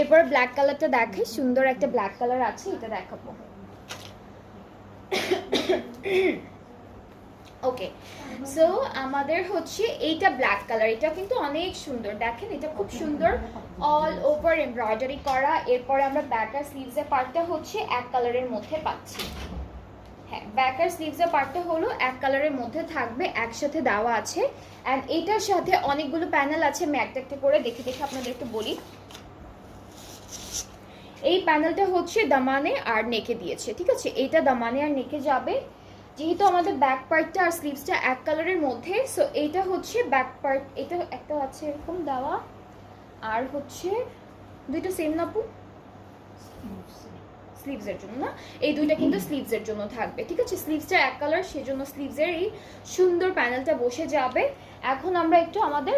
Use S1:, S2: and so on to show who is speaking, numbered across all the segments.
S1: এরপর ব্ল্যাক কালারটা দেখাই, সুন্দর একটা ব্ল্যাক কালার আছে, এটা দেখাবো। ওকে, সো আমাদের হচ্ছে এইটা ব্ল্যাক কালার, এটা কিন্তু অনেক সুন্দর, দেখেন এটা খুব সুন্দর অল ওভার এমব্রয়ডারি করা। এরপরে আমরা ব্যাকার স্লিভসের পার্টটা হচ্ছে এক কালারের মধ্যে পাচ্ছি। হ্যাঁ, ব্যাকার স্লিভসের পার্টটা হলো এক কালারের মধ্যে থাকবে, একসাথে দেওয়া আছে। অ্যান্ড এটার সাথে অনেকগুলো প্যানেল আছে, আমি একটা একটা করে দেখে দেখে আপনাদের একটু বলি। এই প্যানেলটা হচ্ছে দামানে আর নেকে দিয়েছে, ঠিক আছে, এইটা দামানে আর নেকে যাবে। যেহেতু আমাদের ব্যাক পার্টটা আর স্লিভসটা এক কালারের মধ্যে, সো এইটা হচ্ছে ব্যাক পার্ট, এটা একটা আছে এরকম দেওয়া, আর হচ্ছে দুইটা সেম নাপু স্লিভসের জন্য না, এই দুইটা কিন্তু স্লিভসের জন্য থাকবে, ঠিক আছে। স্লিভসটা এক কালার, সেজন্য স্লিভসের এই সুন্দর প্যানেলটা বসে যাবে। এখন আমরা একটু আমাদের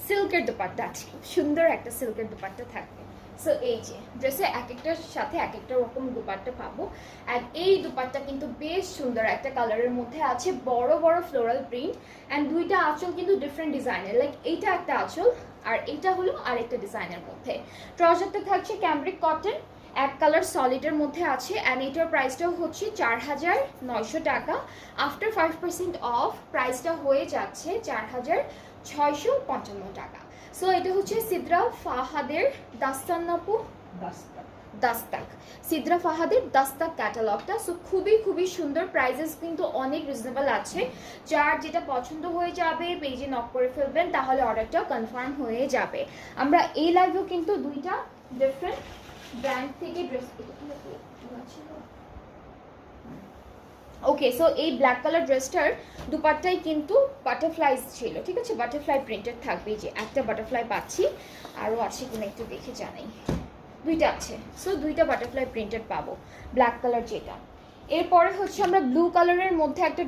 S1: সিল্কের দোপাট্টা আছে, খুব সুন্দর একটা সিল্কের দোপাট্টা থাকবে। সো এই যে ড্রেসে এক একটার সাথে এক একটা রকম দুপাট্টা পাবো। অ্যান্ড এই দুপাট্টা কিন্তু বেশ সুন্দর একটা কালারের মধ্যে আছে, বড় বড় ফ্লোরাল প্রিন্ট। অ্যান্ড দুইটা আঁচল কিন্তু ডিফারেন্ট ডিজাইনের, লাইক এইটা একটা আঁচল আর এইটা হলো আরেকটা ডিজাইনের মধ্যে। ট্রাউজারটা থাকছে ক্যামব্রিক কটন, এক কালার সলিডের মধ্যে আছে। অ্যান্ড এটার প্রাইসটাও হচ্ছে ৪,৯০০ টাকা। আফটার 5% অফ প্রাইসটা হয়ে যাচ্ছে ৪,৬৫৫ টাকা। সো এটা হচ্ছে সিদ্রা ফাহাদের দাস্তানাপু দাস্তাক, সিদ্রা ফাহাদের দাস্তাক ক্যাটালগটা। সো খুবই খুবই সুন্দর, প্রাইসেস কিন্তু অনেক রিজনেবল আছে। যার যেটা পছন্দ হয়ে যাবে পেজে নক করে ফেলবেন, তাহলে অর্ডারটা কনফার্ম হয়ে যাবে। আমরা এই লাইভেও কিন্তু দুইটা ডিফারেন্ট ব্র্যান্ড থেকে ড্রেস, ওকে, সো এই ব্ল্যাক কালার ড্রেসটার দুপাট্টাই কিন্তু বাটারফ্লাইজ ছিল, ঠিক আছে, বাটারফ্লাই প্রিন্টেড থাকবে। যে একটা বাটারফ্লাই পাচ্ছি, আরও আছে কিনা একটু দেখে জানাই, দুইটা আছে। সো দুইটা বাটারফ্লাই প্রিন্টেড পাবো, ব্ল্যাক কালার যেটা। এরপরে হচ্ছে আমরা ব্লু কালারের মধ্যে একটা